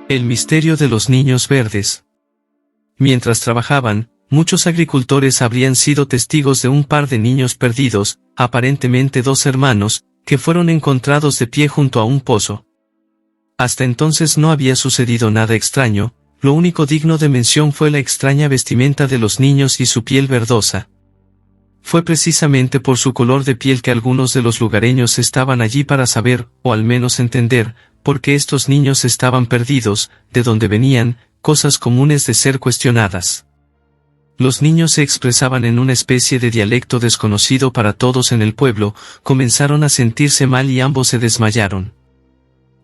El misterio de los niños verdes. Mientras trabajaban, muchos agricultores habrían sido testigos de un par de niños perdidos, aparentemente dos hermanos, que fueron encontrados de pie junto a un pozo. Hasta entonces no había sucedido nada extraño, lo único digno de mención fue la extraña vestimenta de los niños y su piel verdosa. Fue precisamente por su color de piel que algunos de los lugareños estaban allí para saber, o al menos entender, por qué estos niños estaban perdidos, de dónde venían, cosas comunes de ser cuestionadas. Los niños se expresaban en una especie de dialecto desconocido para todos en el pueblo, comenzaron a sentirse mal y ambos se desmayaron.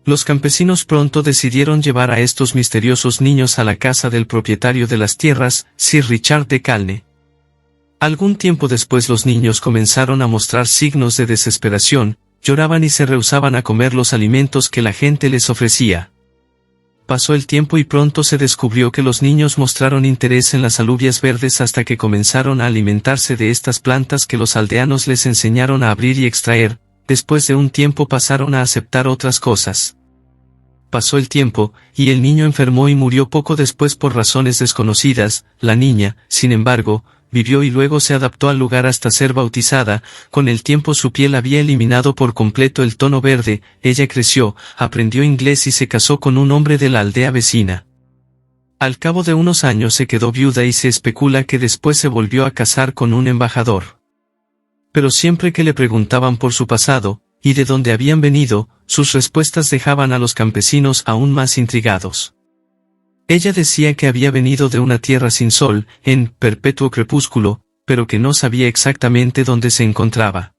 Los campesinos pronto decidieron llevar a estos misteriosos niños a la casa del propietario de las tierras, Sir Richard de Calne. Algún tiempo después los niños comenzaron a mostrar signos de desesperación, lloraban y se rehusaban a comer los alimentos que la gente les ofrecía. Pasó el tiempo y pronto se descubrió que los niños mostraron interés en las alubias verdes hasta que comenzaron a alimentarse de estas plantas que los aldeanos les enseñaron a abrir y extraer. Después de un tiempo pasaron a aceptar otras cosas. Pasó el tiempo, y el niño enfermó y murió poco después por razones desconocidas. La niña, sin embargo, vivió y luego se adaptó al lugar hasta ser bautizada. Con el tiempo su piel había eliminado por completo el tono verde, ella creció, aprendió inglés y se casó con un hombre de la aldea vecina. Al cabo de unos años se quedó viuda y se especula que después se volvió a casar con un embajador. Pero siempre que le preguntaban por su pasado, y de dónde habían venido, sus respuestas dejaban a los campesinos aún más intrigados. Ella decía que había venido de una tierra sin sol, en perpetuo crepúsculo, pero que no sabía exactamente dónde se encontraba.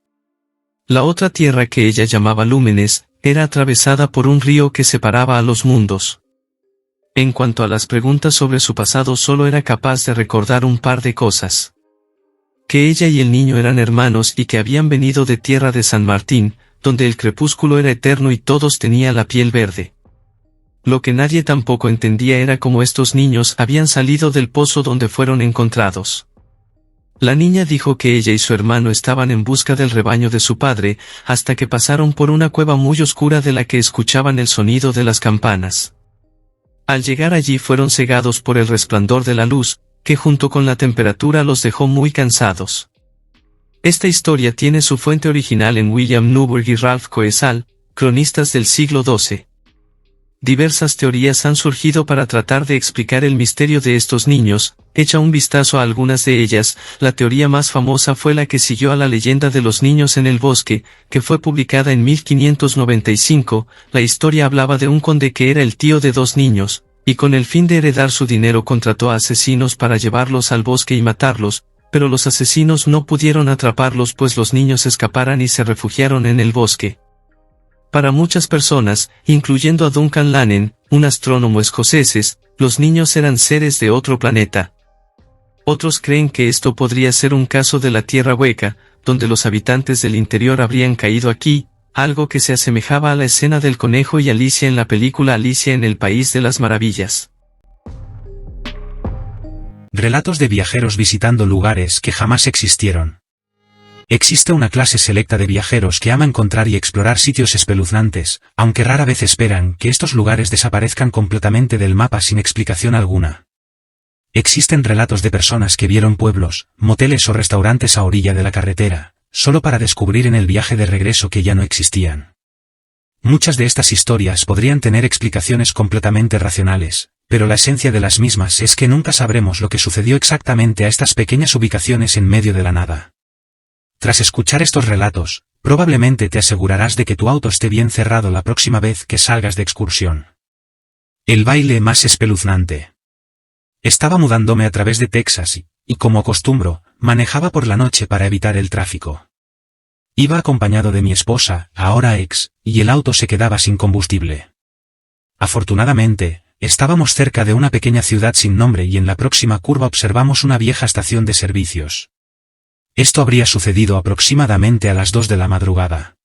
La otra tierra que ella llamaba Lúmenes, era atravesada por un río que separaba a los mundos. En cuanto a las preguntas sobre su pasado solo era capaz de recordar un par de cosas. Que ella y el niño eran hermanos y que habían venido de tierra de San Martín, donde el crepúsculo era eterno y todos tenían la piel verde. Lo que nadie tampoco entendía era cómo estos niños habían salido del pozo donde fueron encontrados. La niña dijo que ella y su hermano estaban en busca del rebaño de su padre, hasta que pasaron por una cueva muy oscura de la que escuchaban el sonido de las campanas. Al llegar allí fueron cegados por el resplandor de la luz, que junto con la temperatura los dejó muy cansados. Esta historia tiene su fuente original en William Newburgh y Ralph Coesal, cronistas del siglo XII. Diversas teorías han surgido para tratar de explicar el misterio de estos niños. Echa un vistazo a algunas de ellas. La teoría más famosa fue la que siguió a la leyenda de los niños en el bosque, que fue publicada en 1595. La historia hablaba de un conde que era el tío de dos niños, y con el fin de heredar su dinero contrató a asesinos para llevarlos al bosque y matarlos, pero los asesinos no pudieron atraparlos pues los niños escaparon y se refugiaron en el bosque. Para muchas personas, incluyendo a Duncan Lannan, un astrónomo escocés, los niños eran seres de otro planeta. Otros creen que esto podría ser un caso de la Tierra hueca, donde los habitantes del interior habrían caído aquí, algo que se asemejaba a la escena del conejo y Alicia en la película Alicia en el País de las Maravillas. Relatos de viajeros visitando lugares que jamás existieron. Existe una clase selecta de viajeros que ama encontrar y explorar sitios espeluznantes, aunque rara vez esperan que estos lugares desaparezcan completamente del mapa sin explicación alguna. Existen relatos de personas que vieron pueblos, moteles o restaurantes a orilla de la carretera, solo para descubrir en el viaje de regreso que ya no existían. Muchas de estas historias podrían tener explicaciones completamente racionales, pero la esencia de las mismas es que nunca sabremos lo que sucedió exactamente a estas pequeñas ubicaciones en medio de la nada. Tras escuchar estos relatos, probablemente te asegurarás de que tu auto esté bien cerrado la próxima vez que salgas de excursión. El baile más espeluznante. Estaba mudándome a través de Texas y como acostumbro, manejaba por la noche para evitar el tráfico. Iba acompañado de mi esposa, ahora ex, y el auto se quedaba sin combustible. Afortunadamente, estábamos cerca de una pequeña ciudad sin nombre y en la próxima curva observamos una vieja estación de servicios. Esto habría sucedido aproximadamente a las 2 de la madrugada.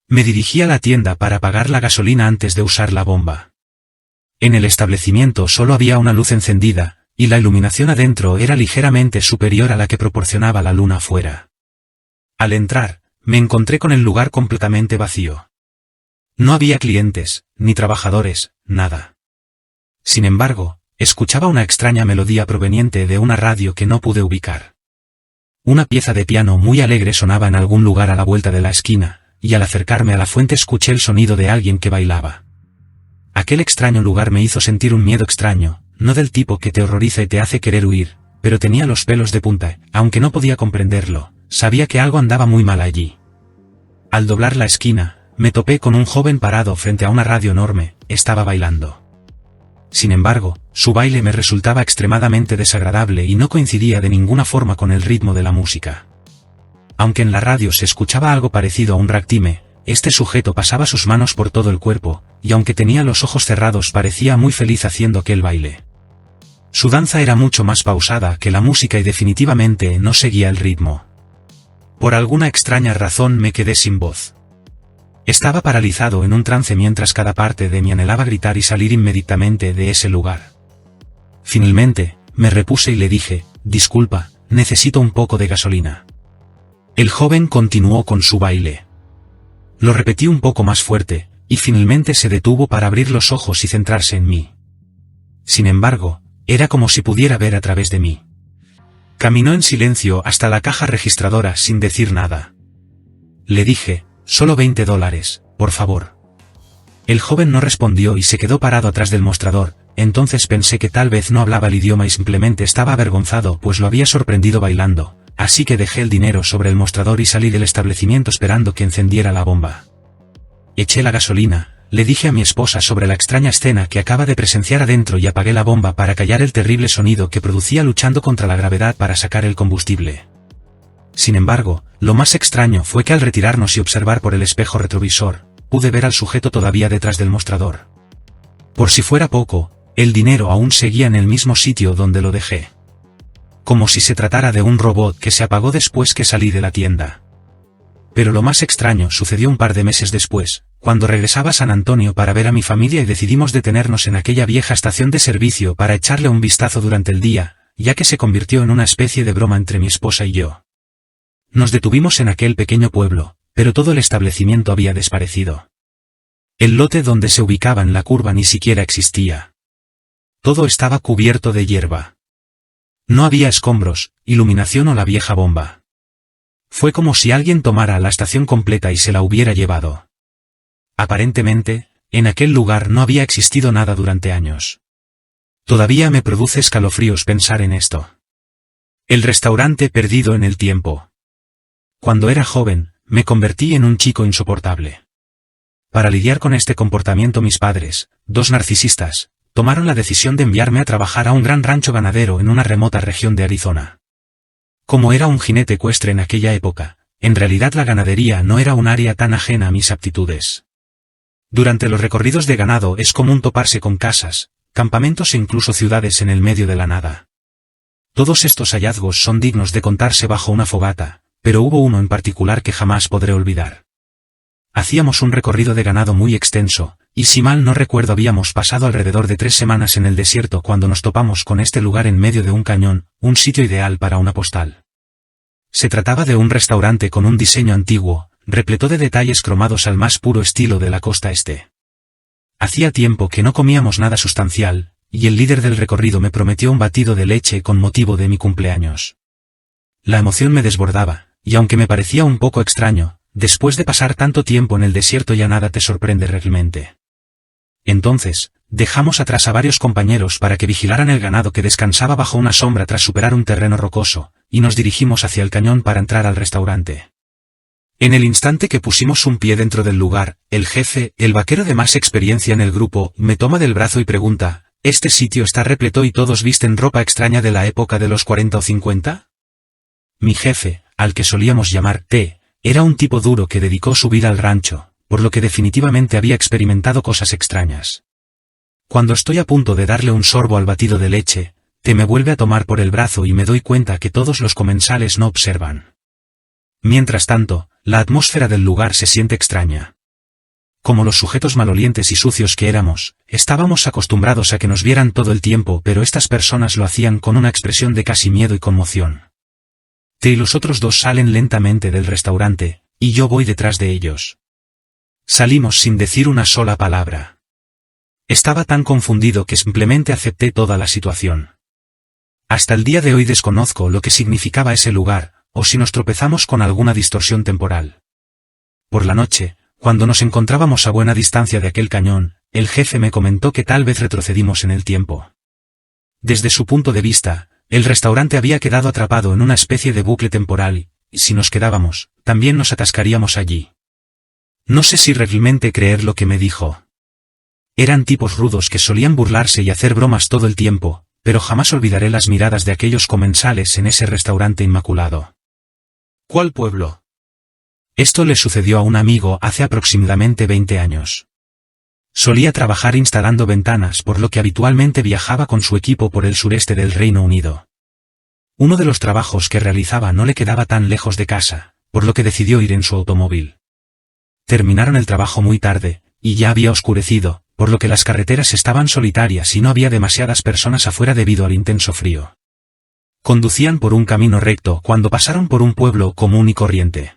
Me dirigí a la tienda para pagar la gasolina antes de usar la bomba. En el establecimiento solo había una luz encendida, y la iluminación adentro era ligeramente superior a la que proporcionaba la luna afuera. Al entrar, me encontré con el lugar completamente vacío. No había clientes, ni trabajadores, nada. Sin embargo, escuchaba una extraña melodía proveniente de una radio que no pude ubicar. Una pieza de piano muy alegre sonaba en algún lugar a la vuelta de la esquina, y al acercarme a la fuente escuché el sonido de alguien que bailaba. Aquel extraño lugar me hizo sentir un miedo extraño, no del tipo que te horroriza y te hace querer huir, pero tenía los pelos de punta, aunque no podía comprenderlo, sabía que algo andaba muy mal allí. Al doblar la esquina, me topé con un joven parado frente a una radio enorme, estaba bailando. Sin embargo, su baile me resultaba extremadamente desagradable y no coincidía de ninguna forma con el ritmo de la música. Aunque en la radio se escuchaba algo parecido a un ragtime, este sujeto pasaba sus manos por todo el cuerpo, y aunque tenía los ojos cerrados parecía muy feliz haciendo aquel baile. Su danza era mucho más pausada que la música y definitivamente no seguía el ritmo. Por alguna extraña razón me quedé sin voz. Estaba paralizado en un trance mientras cada parte de mí anhelaba gritar y salir inmediatamente de ese lugar. Finalmente, me repuse y le dije, disculpa, necesito un poco de gasolina. El joven continuó con su baile. Lo repetí un poco más fuerte, y finalmente se detuvo para abrir los ojos y centrarse en mí. Sin embargo, era como si pudiera ver a través de mí. Caminó en silencio hasta la caja registradora sin decir nada. Le dije, solo $20, por favor. El joven no respondió y se quedó parado atrás del mostrador, entonces pensé que tal vez no hablaba el idioma y simplemente estaba avergonzado pues lo había sorprendido bailando, así que dejé el dinero sobre el mostrador y salí del establecimiento esperando que encendiera la bomba. Eché la gasolina, le dije a mi esposa sobre la extraña escena que acaba de presenciar adentro y apagué la bomba para callar el terrible sonido que producía luchando contra la gravedad para sacar el combustible. Sin embargo, lo más extraño fue que al retirarnos y observar por el espejo retrovisor, pude ver al sujeto todavía detrás del mostrador. Por si fuera poco, el dinero aún seguía en el mismo sitio donde lo dejé. Como si se tratara de un robot que se apagó después que salí de la tienda. Pero lo más extraño sucedió un par de meses después, cuando regresaba a San Antonio para ver a mi familia y decidimos detenernos en aquella vieja estación de servicio para echarle un vistazo durante el día, ya que se convirtió en una especie de broma entre mi esposa y yo. Nos detuvimos en aquel pequeño pueblo, pero todo el establecimiento había desaparecido. El lote donde se ubicaba en la curva ni siquiera existía. Todo estaba cubierto de hierba. No había escombros, iluminación o la vieja bomba. Fue como si alguien tomara la estación completa y se la hubiera llevado. Aparentemente, en aquel lugar no había existido nada durante años. Todavía me produce escalofríos pensar en esto. El restaurante perdido en el tiempo. Cuando era joven, me convertí en un chico insoportable. Para lidiar con este comportamiento mis padres, dos narcisistas, tomaron la decisión de enviarme a trabajar a un gran rancho ganadero en una remota región de Arizona. Como era un jinete ecuestre en aquella época, en realidad la ganadería no era un área tan ajena a mis aptitudes. Durante los recorridos de ganado es común toparse con casas, campamentos e incluso ciudades en el medio de la nada. Todos estos hallazgos son dignos de contarse bajo una fogata, pero hubo uno en particular que jamás podré olvidar. Hacíamos un recorrido de ganado muy extenso, y si mal no recuerdo habíamos pasado alrededor de 3 semanas en el desierto cuando nos topamos con este lugar en medio de un cañón, un sitio ideal para una postal. Se trataba de un restaurante con un diseño antiguo, repleto de detalles cromados al más puro estilo de la costa este. Hacía tiempo que no comíamos nada sustancial, y el líder del recorrido me prometió un batido de leche con motivo de mi cumpleaños. La emoción me desbordaba, y aunque me parecía un poco extraño, después de pasar tanto tiempo en el desierto ya nada te sorprende realmente. Entonces, dejamos atrás a varios compañeros para que vigilaran el ganado que descansaba bajo una sombra tras superar un terreno rocoso, y nos dirigimos hacia el cañón para entrar al restaurante. En el instante que pusimos un pie dentro del lugar, el jefe, el vaquero de más experiencia en el grupo, me toma del brazo y pregunta, ¿este sitio está repleto y todos visten ropa extraña de la época de los 40 o 50? Mi jefe, al que solíamos llamar T, era un tipo duro que dedicó su vida al rancho, por lo que definitivamente había experimentado cosas extrañas. Cuando estoy a punto de darle un sorbo al batido de leche, T me vuelve a tomar por el brazo y me doy cuenta que todos los comensales no observan. Mientras tanto, la atmósfera del lugar se siente extraña. Como los sujetos malolientes y sucios que éramos, estábamos acostumbrados a que nos vieran todo el tiempo, pero estas personas lo hacían con una expresión de casi miedo y conmoción. T y los otros dos salen lentamente del restaurante, y yo voy detrás de ellos. Salimos sin decir una sola palabra. Estaba tan confundido que simplemente acepté toda la situación. Hasta el día de hoy desconozco lo que significaba ese lugar, o si nos tropezamos con alguna distorsión temporal. Por la noche, cuando nos encontrábamos a buena distancia de aquel cañón, el jefe me comentó que tal vez retrocedimos en el tiempo. Desde su punto de vista, el restaurante había quedado atrapado en una especie de bucle temporal, y si nos quedábamos, también nos atascaríamos allí. No sé si realmente creer lo que me dijo. Eran tipos rudos que solían burlarse y hacer bromas todo el tiempo, pero jamás olvidaré las miradas de aquellos comensales en ese restaurante inmaculado. ¿Cuál pueblo? Esto le sucedió a un amigo hace aproximadamente 20 años. Solía trabajar instalando ventanas, por lo que habitualmente viajaba con su equipo por el sureste del Reino Unido. Uno de los trabajos que realizaba no le quedaba tan lejos de casa, por lo que decidió ir en su automóvil. Terminaron el trabajo muy tarde, y ya había oscurecido, por lo que las carreteras estaban solitarias y no había demasiadas personas afuera debido al intenso frío. Conducían por un camino recto cuando pasaron por un pueblo común y corriente.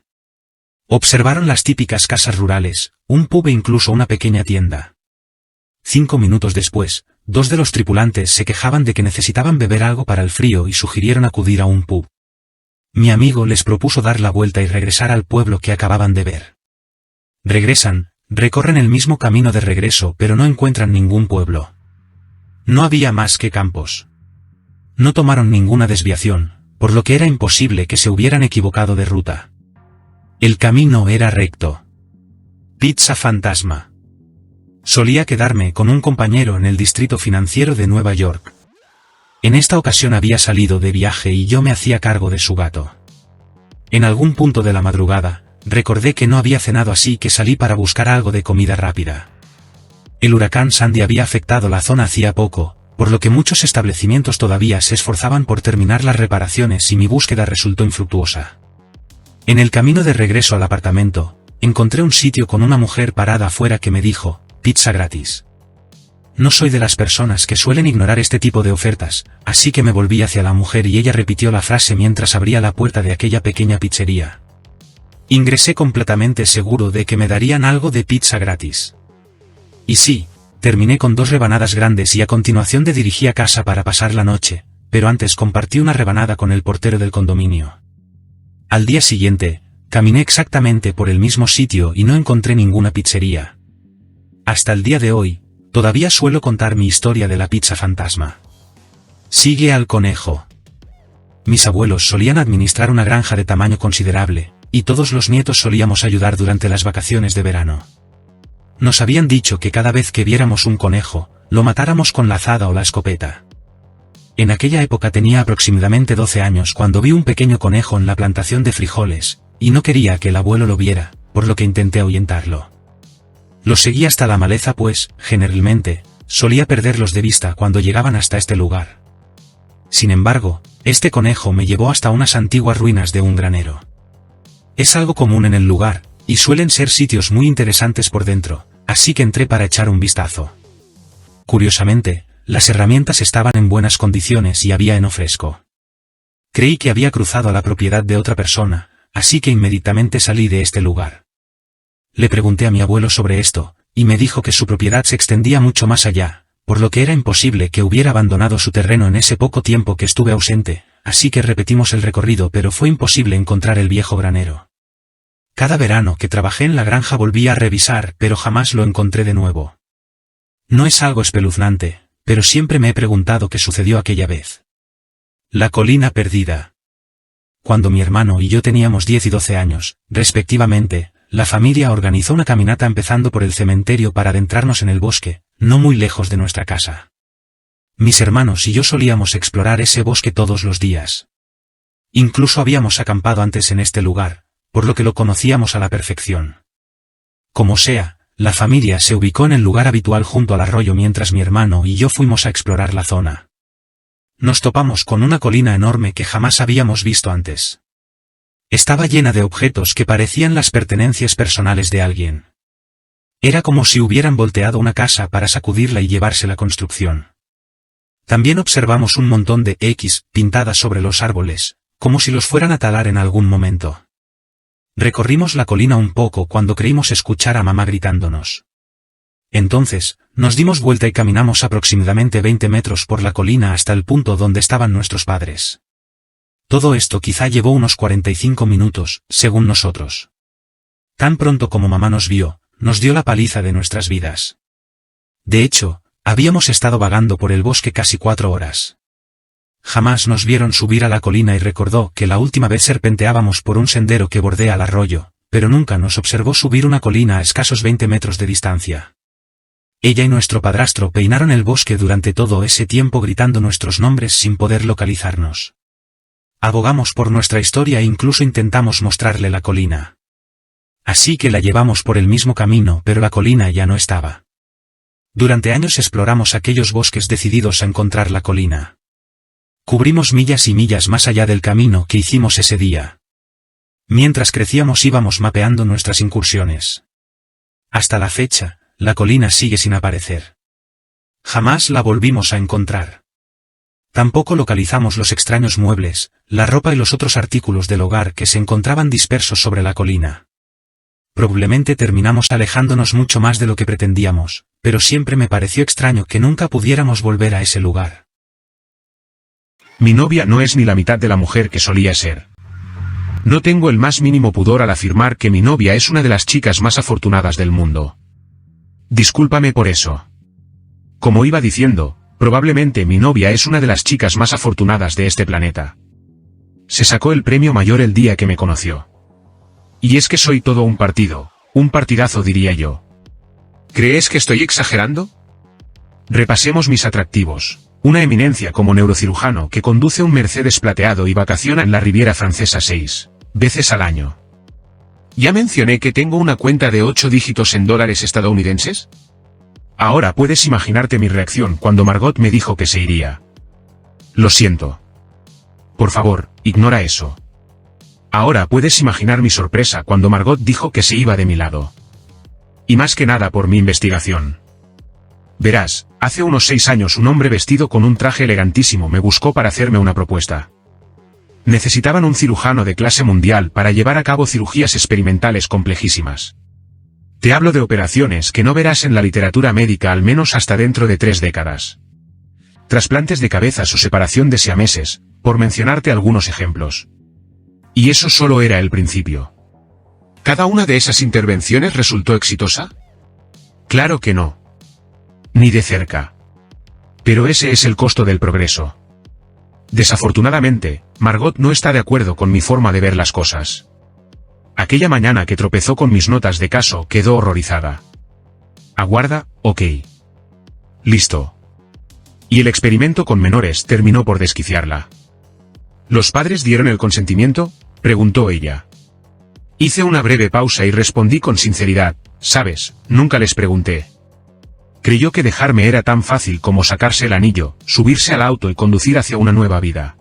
Observaron las típicas casas rurales, un pub e incluso una pequeña tienda. 5 minutos después, 2 de los tripulantes se quejaban de que necesitaban beber algo para el frío y sugirieron acudir a un pub. Mi amigo les propuso dar la vuelta y regresar al pueblo que acababan de ver. Regresan, recorren el mismo camino de regreso pero no encuentran ningún pueblo. No había más que campos. No tomaron ninguna desviación, por lo que era imposible que se hubieran equivocado de ruta. El camino era recto. Pizza fantasma. Solía quedarme con un compañero en el distrito financiero de Nueva York. En esta ocasión había salido de viaje y yo me hacía cargo de su gato. En algún punto de la madrugada, recordé que no había cenado, así que salí para buscar algo de comida rápida. El huracán Sandy había afectado la zona hacía poco, por lo que muchos establecimientos todavía se esforzaban por terminar las reparaciones y mi búsqueda resultó infructuosa. En el camino de regreso al apartamento, encontré un sitio con una mujer parada afuera que me dijo, pizza gratis. No soy de las personas que suelen ignorar este tipo de ofertas, así que me volví hacia la mujer y ella repitió la frase mientras abría la puerta de aquella pequeña pizzería. Ingresé completamente seguro de que me darían algo de pizza gratis. Y sí, terminé con 2 rebanadas grandes y a continuación me dirigí a casa para pasar la noche, pero antes compartí una rebanada con el portero del condominio. Al día siguiente, caminé exactamente por el mismo sitio y no encontré ninguna pizzería. Hasta el día de hoy, todavía suelo contar mi historia de la pizza fantasma. Sigue al conejo. Mis abuelos solían administrar una granja de tamaño considerable, y todos los nietos solíamos ayudar durante las vacaciones de verano. Nos habían dicho que cada vez que viéramos un conejo, lo matáramos con la azada o la escopeta. En aquella época tenía aproximadamente 12 años cuando vi un pequeño conejo en la plantación de frijoles, y no quería que el abuelo lo viera, por lo que intenté ahuyentarlo. Lo seguí hasta la maleza pues, generalmente, solía perderlos de vista cuando llegaban hasta este lugar. Sin embargo, este conejo me llevó hasta unas antiguas ruinas de un granero. Es algo común en el lugar, y suelen ser sitios muy interesantes por dentro, así que entré para echar un vistazo. Curiosamente, las herramientas estaban en buenas condiciones y había heno fresco. Creí que había cruzado a la propiedad de otra persona, así que inmediatamente salí de este lugar. Le pregunté a mi abuelo sobre esto, y me dijo que su propiedad se extendía mucho más allá, por lo que era imposible que hubiera abandonado su terreno en ese poco tiempo que estuve ausente, así que repetimos el recorrido, pero fue imposible encontrar el viejo granero. Cada verano que trabajé en la granja volví a revisar, pero jamás lo encontré de nuevo. No es algo espeluznante, pero siempre me he preguntado qué sucedió aquella vez. La colina perdida. Cuando mi hermano y yo teníamos 10 y 12 años, respectivamente, la familia organizó una caminata empezando por el cementerio para adentrarnos en el bosque, no muy lejos de nuestra casa. Mis hermanos y yo solíamos explorar ese bosque todos los días. Incluso habíamos acampado antes en este lugar, por lo que lo conocíamos a la perfección. Como sea, la familia se ubicó en el lugar habitual junto al arroyo mientras mi hermano y yo fuimos a explorar la zona. Nos topamos con una colina enorme que jamás habíamos visto antes. Estaba llena de objetos que parecían las pertenencias personales de alguien. Era como si hubieran volteado una casa para sacudirla y llevarse la construcción. También observamos un montón de X pintadas sobre los árboles, como si los fueran a talar en algún momento. Recorrimos la colina un poco cuando creímos escuchar a mamá gritándonos. Entonces, nos dimos vuelta y caminamos aproximadamente 20 metros por la colina hasta el punto donde estaban nuestros padres. Todo esto quizá llevó unos 45 minutos, según nosotros. Tan pronto como mamá nos vio, nos dio la paliza de nuestras vidas. De hecho, habíamos estado vagando por el bosque casi 4 horas. Jamás nos vieron subir a la colina y recordó que la última vez serpenteábamos por un sendero que bordea el arroyo, pero nunca nos observó subir una colina a escasos 20 metros de distancia. Ella y nuestro padrastro peinaron el bosque durante todo ese tiempo gritando nuestros nombres sin poder localizarnos. Abogamos por nuestra historia e incluso intentamos mostrarle la colina. Así que la llevamos por el mismo camino, pero la colina ya no estaba. Durante años exploramos aquellos bosques decididos a encontrar la colina. Cubrimos millas y millas más allá del camino que hicimos ese día. Mientras crecíamos íbamos mapeando nuestras incursiones. Hasta la fecha, la colina sigue sin aparecer. Jamás la volvimos a encontrar. Tampoco localizamos los extraños muebles, la ropa y los otros artículos del hogar que se encontraban dispersos sobre la colina. Probablemente terminamos alejándonos mucho más de lo que pretendíamos, pero siempre me pareció extraño que nunca pudiéramos volver a ese lugar. Mi novia no es ni la mitad de la mujer que solía ser. No tengo el más mínimo pudor al afirmar que mi novia es una de las chicas más afortunadas del mundo. Discúlpame por eso. Como iba diciendo, probablemente mi novia es una de las chicas más afortunadas de este planeta. Se sacó el premio mayor el día que me conoció. Y es que soy todo un partido, un partidazo diría yo. ¿Crees que estoy exagerando? Repasemos mis atractivos. Una eminencia como neurocirujano que conduce un Mercedes plateado y vacaciona en la Riviera Francesa 6 veces al año. ¿Ya mencioné que tengo una cuenta de 8 dígitos en dólares estadounidenses? Ahora puedes imaginarte mi reacción cuando Margot me dijo que se iría. Lo siento. Por favor, ignora eso. Ahora puedes imaginar mi sorpresa cuando Margot dijo que se iba de mi lado. Y más que nada por mi investigación. Verás, hace unos 6 años un hombre vestido con un traje elegantísimo me buscó para hacerme una propuesta. Necesitaban un cirujano de clase mundial para llevar a cabo cirugías experimentales complejísimas. Te hablo de operaciones que no verás en la literatura médica al menos hasta dentro de 3 décadas. Trasplantes de cabezas o separación de siameses, por mencionarte algunos ejemplos. Y eso solo era el principio. ¿Cada una de esas intervenciones resultó exitosa? Claro que no. Ni de cerca. Pero ese es el costo del progreso. Desafortunadamente, Margot no está de acuerdo con mi forma de ver las cosas. Aquella mañana que tropezó con mis notas de caso quedó horrorizada. Aguarda, ok. Listo. Y el experimento con menores terminó por desquiciarla. ¿Los padres dieron el consentimiento?, preguntó ella. Hice una breve pausa y respondí con sinceridad, sabes, nunca les pregunté. Creyó que dejarme era tan fácil como sacarse el anillo, subirse al auto y conducir hacia una nueva vida.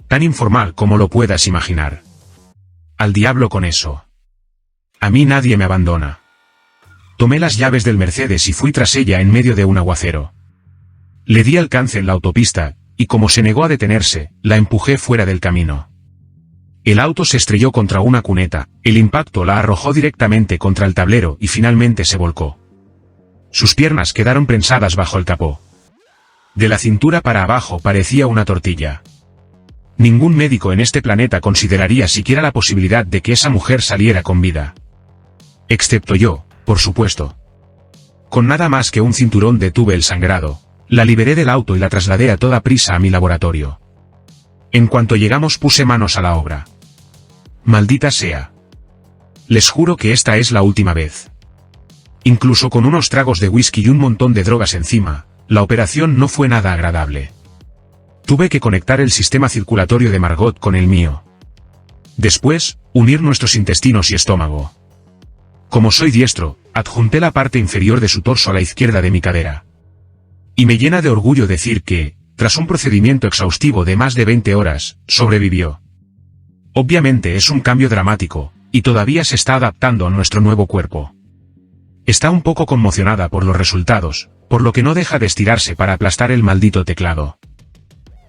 Tan informal como lo puedas imaginar. Al diablo con eso. A mí nadie me abandona. Tomé las llaves del Mercedes y fui tras ella en medio de un aguacero. Le di alcance en la autopista, y como se negó a detenerse, la empujé fuera del camino. El auto se estrelló contra una cuneta, el impacto la arrojó directamente contra el tablero y finalmente se volcó. Sus piernas quedaron prensadas bajo el capó. De la cintura para abajo parecía una tortilla. Ningún médico en este planeta consideraría siquiera la posibilidad de que esa mujer saliera con vida. Excepto yo, por supuesto. Con nada más que un cinturón detuve el sangrado, la liberé del auto y la trasladé a toda prisa a mi laboratorio. En cuanto llegamos puse manos a la obra. Maldita sea. Les juro que esta es la última vez. Incluso con unos tragos de whisky y un montón de drogas encima, la operación no fue nada agradable. Tuve que conectar el sistema circulatorio de Margot con el mío. Después, unir nuestros intestinos y estómago. Como soy diestro, adjunté la parte inferior de su torso a la izquierda de mi cadera. Y me llena de orgullo decir que, tras un procedimiento exhaustivo de más de 20 horas, sobrevivió. Obviamente es un cambio dramático, y todavía se está adaptando a nuestro nuevo cuerpo. Está un poco conmocionada por los resultados, por lo que no deja de estirarse para aplastar el maldito teclado.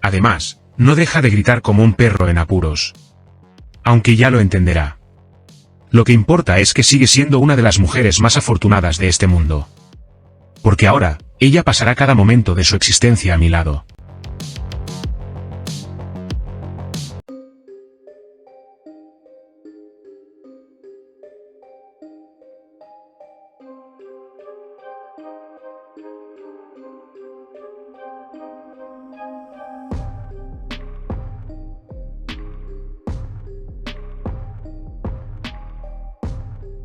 Además, no deja de gritar como un perro en apuros. Aunque ya lo entenderá. Lo que importa es que sigue siendo una de las mujeres más afortunadas de este mundo. Porque ahora, ella pasará cada momento de su existencia a mi lado.